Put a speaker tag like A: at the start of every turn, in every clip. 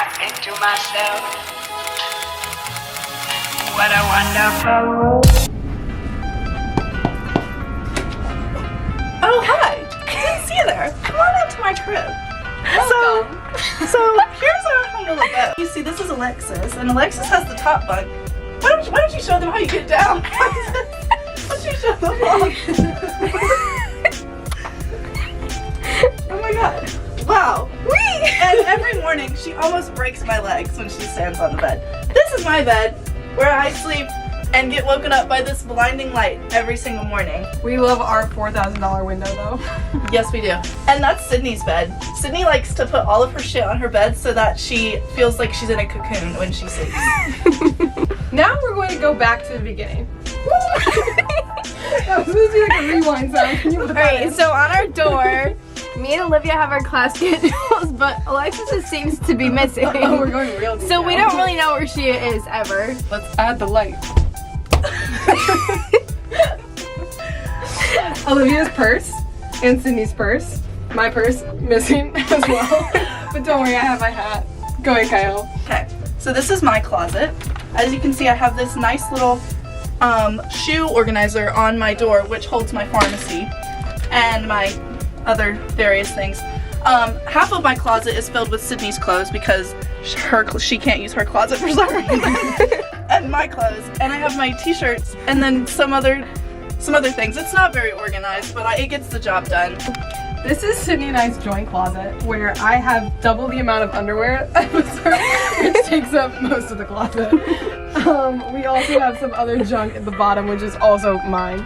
A: I think to myself, what a wonderful world.
B: Oh, hi. I didn't see you there. Come on up to my crib. So here's our humble abode. You see, this is Alexis, and Alexis has the top bunk. Why don't you show them how you get down? Why don't you show them all? Oh my god. Wow. Whee! And every morning, she almost breaks my legs when she stands on the bed. This is my bed, where I sleep and get woken up by this blinding light every single morning.
C: We love our $4,000 window though.
B: Yes, we do. And that's Sydney's bed. Sydney likes to put all of her shit on her bed so that she feels like she's in a cocoon when she sleeps.
C: Now we're going to go back to the beginning. That was supposed to be like a rewind sound. Can you put that
D: Alright,
C: in?
D: so on our door, me and Olivia have our class schedules, but Alexis just seems to be missing.
C: Oh, we're going real deep
D: So we
C: now.
D: don't really know where she is ever.
C: Let's add the light. Olivia's purse and Sydney's purse. My purse missing as well. But don't worry, I have my hat. Go ahead, Kyle.
B: Okay, so this is my closet. As you can see, I have this nice little shoe organizer on my door, which holds my pharmacy and my other various things. Half of my closet is filled with Sydney's clothes because she can't use her closet for some reason. And my clothes, and I have my t-shirts, and then some other things. It's not very organized, but it gets the job done.
C: This is Sydney and I's joint closet where I have double the amount of underwear, which takes up most of the closet. We also have some other junk at the bottom, which is also mine.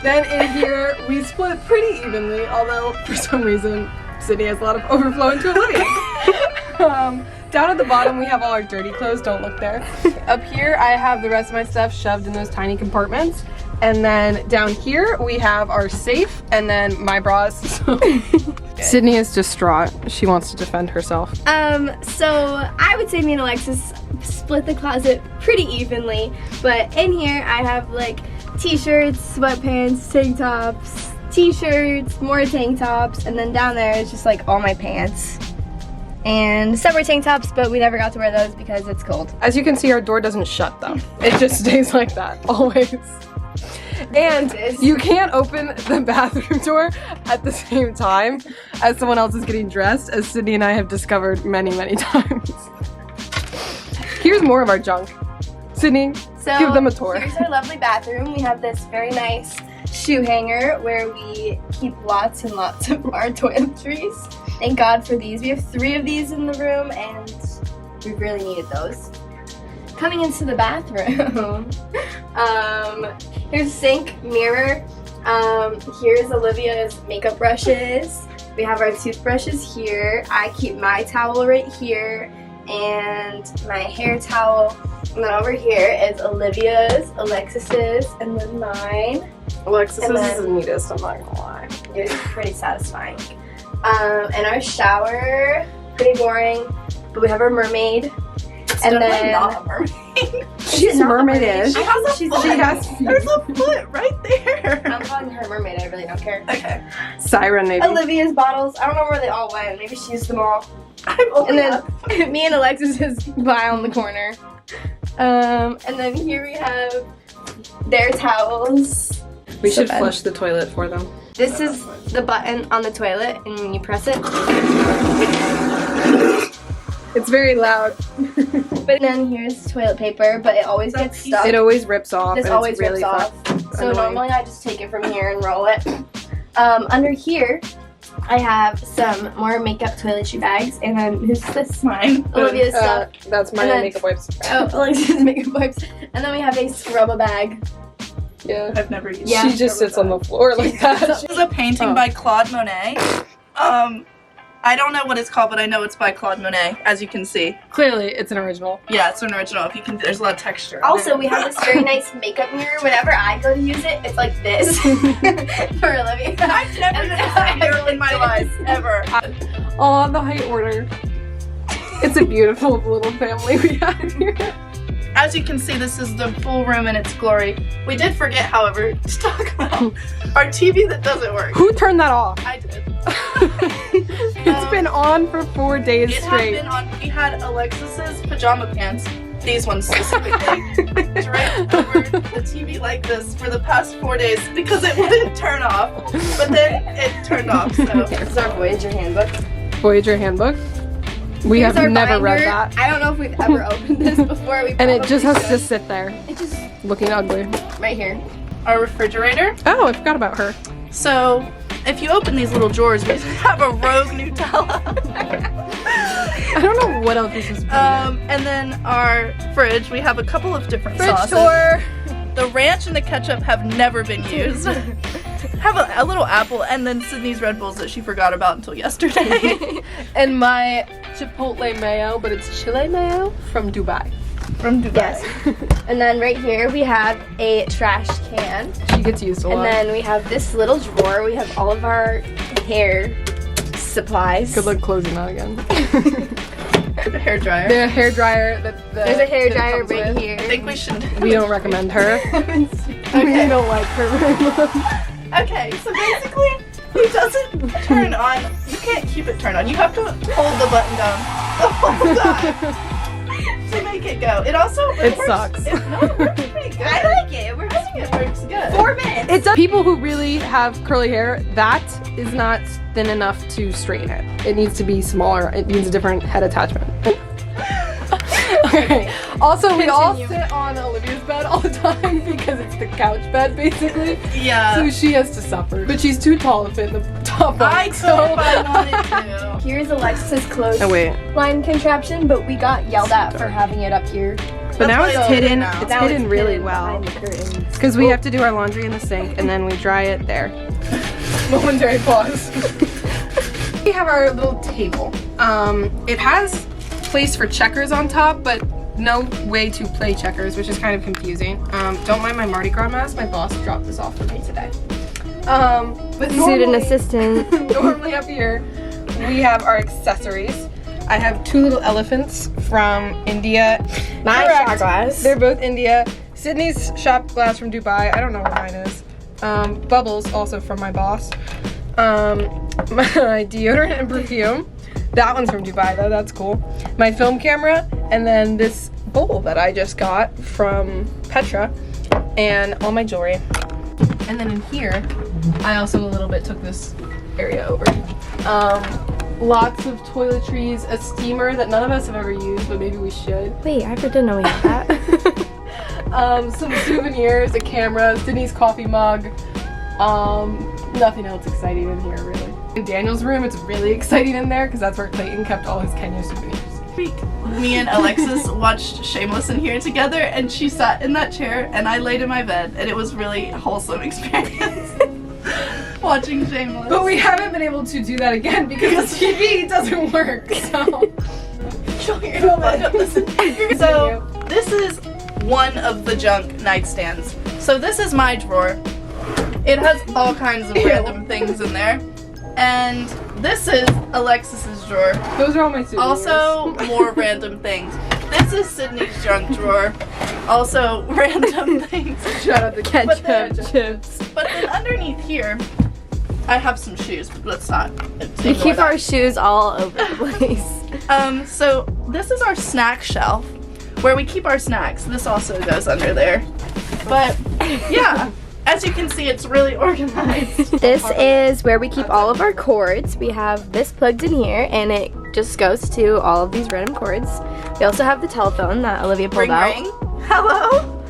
C: Then in here, we split pretty evenly, although for some reason, Sydney has a lot of overflow into Olivia. Down at the bottom, we have all our dirty clothes, don't look there. Up here, I have the rest of my stuff shoved in those tiny compartments. And then down here, we have our safe, and then my bras. Sydney is distraught. She wants to defend herself.
D: So I would say me and Alexis split the closet pretty evenly, but in here I have like t-shirts, sweatpants, tank tops, t-shirts, more tank tops, and then down there is just like all my pants. And some were tank tops, but we never got to wear those because it's cold.
C: As you can see, our door doesn't shut though. It just stays like that, always. And you can't open the bathroom door at the same time as someone else is getting dressed, as Sydney and I have discovered many, many times. Here's more of our junk. Sydney,
D: So
C: give them a tour.
D: Here's our lovely bathroom. We have this very nice shoe hanger where we keep lots and lots of our toiletries. Thank God for these. We have 3 of these in the room and we really needed those. Coming into the bathroom, here's a sink, mirror, here's Olivia's makeup brushes, we have our toothbrushes here, I keep my towel right here, and my hair towel, and then over here is Olivia's, Alexis's, and then mine.
C: Alexis's
D: And
C: is
D: then-
C: the neatest, I'm not gonna lie.
D: It was pretty satisfying. And our shower, pretty boring, but we have our mermaid. And
B: Definitely
D: then
B: not a mermaid.
C: She's
D: not a
C: mermaid-ish.
B: She has a
D: She's
B: foot.
C: She has
B: There's a foot right there.
D: I'm calling her mermaid, I really don't care.
B: Okay.
C: siren maybe.
D: Olivia's bottles, I don't know where they all went. Maybe she used them all.
B: I'm only
D: And then
B: up.
D: me and Alexis is by on the corner. And then here we have their towels.
C: We should
D: bad.
C: flush the toilet for them.
D: This is the button on the toilet, and when you press it,
C: It's very loud.
D: but then here's toilet paper, but it always gets stuck.
C: It always rips off.
D: This
C: and
D: always
C: it's really
D: rips off. So
C: annoying.
D: normally I just take it from here and roll it. Under here, I have some more makeup toiletry bags, and then who's this?
B: Mine.
D: Olivia's stuff.
C: That's my
D: And then-
C: makeup wipes.
D: Oh, Alexis's makeup wipes. And then we have a scrubba bag.
C: Yeah.
B: I've never used
D: Yeah.
B: it.
C: She just sits on the floor like that.
B: This is a painting
C: Oh.
B: by Claude Monet. I don't know what it's called, but I know it's by Claude Monet, as you can see.
C: Clearly, it's an original.
B: Yeah, it's an original. If you can, there's a lot of texture. on
D: Also,
B: it.
D: we have this very nice makeup mirror. Whenever I go to use it, it's like this for Olivia.
B: I've never
D: And
B: used
D: then
B: a mirror in my
D: I-
B: life ever.
C: Oh, the height order. It's a beautiful little family we have here.
B: As you can see, this is the full room in its glory. We did forget, however, to talk about our TV that doesn't work.
C: Who turned that off?
B: I did.
C: It's been on for 4 days
B: It had
C: straight.
B: been on. We had Alexis's pajama pants, these ones specifically, draped over the TV like this for the past 4 days because it wouldn't turn off. But then it turned off. So
D: This is our Voyager handbook.
C: Voyager handbook. We
D: Here's
C: have
D: our
C: never read
D: binder.
C: that.
D: I don't know if we've ever opened this before. We
C: And it just
D: probably
C: has to
D: should.
C: sit there,
D: It just
C: looking ugly.
D: right here.
B: our refrigerator.
C: Oh, I forgot about her.
B: So if you open these little drawers, we have a Rogue Nutella.
C: I don't know what else this is.
B: And then our fridge, we have a couple of different
C: Fridge
B: sauces.
C: tour.
B: The ranch and the ketchup have never been used. Have a little apple and then Sydney's Red Bulls that she forgot about until yesterday.
C: And my Chipotle mayo, but it's Chile mayo from Dubai.
B: From Dubai.
D: Yes. And then right here we have a trash can.
C: She gets used a lot.
D: And then we have this little drawer. We have all of our hair supplies.
C: Good luck closing that again.
B: The hair dryer.
C: The hair dryer
D: There's a hair
C: that it
D: dryer
C: comes
D: right
C: with.
D: here.
B: I think we should.
C: We don't recommend her. We don't like her very much.
B: Okay, so basically, it doesn't turn on. You can't keep it turned on. You have to hold the button down the whole time to make it go. It also
C: It
B: works,
C: sucks.
B: It works pretty good.
D: I like it.
B: I think it works good.
D: 4 minutes.
C: It's people who really have curly hair, that is not thin enough to straighten it. It needs to be smaller. It needs a different head attachment. Okay. Also, we all
D: Continue.
C: sit on Olivia's bed all the time because it's the couch bed, basically.
B: Yeah.
C: So she has to suffer. But she's too tall to fit in the top one.
B: I could if I wanted to.
D: Here's Alexis's clothes
C: Oh, wait.
D: line contraption, but we got yelled at for having it up here.
C: But now it's
B: That's
C: hidden.
B: now.
C: It's
D: Now
C: hidden really well.
D: behind the curtains.
C: Because we have to do our laundry in the sink and then we dry it there. Momentary pause. We have our little table. It has place for checkers on top, but no way to play checkers, which is kind of confusing. Don't mind my Mardi Gras mask. My boss dropped this off for me today. But
D: Student assistant.
C: normally up here, we have our accessories. I have 2 little elephants from India.
D: My
C: Correct.
D: shot glass.
C: They're both India. Sydney's shop glass from Dubai. I don't know what mine is. Bubbles, also from my boss. My deodorant and perfume. That one's from Dubai though, that's cool. My film camera, and then this bowl that I just got from Petra, and all my jewelry. And then in here, I also a little bit took this area over. Lots of toiletries, a steamer that none of us have ever used, but maybe we should.
D: Wait, I didn't know we had that.
C: Some souvenirs, a camera, Sydney's coffee mug. Nothing else exciting in here, really. In Daniel's room, it's really exciting in there because that's where Clayton kept all his Kenya souvenirs.
B: Me and Alexis watched Shameless in here together, and she sat in that chair, and I laid in my bed, and it was really a wholesome experience watching Shameless.
C: But we haven't been able to do that again because the TV doesn't work, so.
B: So this is one of the junk nightstands. So this is my drawer. It has all kinds of random things in there. And this is Alexis's drawer.
C: Those are all my souvenirs.
B: Also more random things. This is Sydney's junk drawer. Also random things.
C: shout out the
B: But then-
C: ketchup chips.
B: But then underneath here, I have some shoes, but let's not.
D: We keep our shoes all over the place.
B: So this is our snack shelf where we keep our snacks. This also goes under there. But yeah, as you can see, it's really organized.
D: This is where we keep all of our cords. We have this plugged in here, and it just goes to all of these random cords. We also have the telephone that Olivia pulled
B: Ring
D: out.
B: ring. Hello.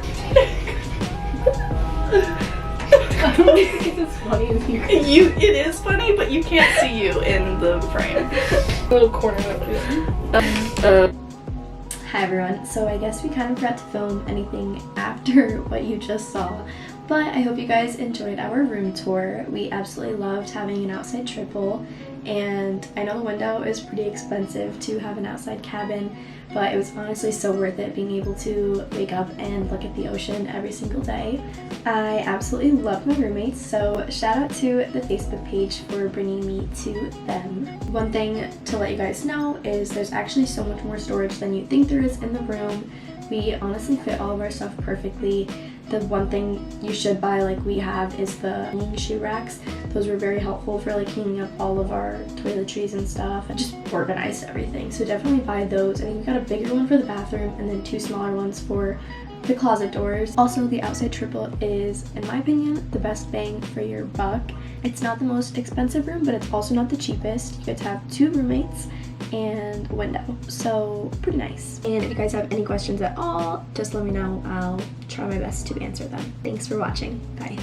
C: It's funny in here.
B: It is funny, but you can't see you in the frame.
C: Little corner of it.
E: Hi everyone, so I guess we kind of forgot to film anything after what you just saw, but I hope you guys enjoyed our room tour. We absolutely loved having an outside triple, and I know the window is pretty expensive to have an outside cabin, but it was honestly so worth it being able to wake up and look at the ocean every single day. I absolutely love my roommates, so shout out to the Facebook page for bringing me to them. One thing to let you guys know is there's actually so much more storage than you think there is in the room. We honestly fit all of our stuff perfectly. The one thing you should buy like we have is the hanging shoe racks. Those were very helpful for like hanging up all of our toiletries and stuff and just organized everything. So definitely buy those. I think we got a bigger one for the bathroom and then 2 smaller ones for the closet doors. Also, the outside triple is, in my opinion, the best bang for your buck. It's not the most expensive room, but it's also not the cheapest. You get to have 2 roommates and a window, so pretty nice. And if you guys have any questions at all, just let me know. I'll try my best to answer them. Thanks for watching. Bye.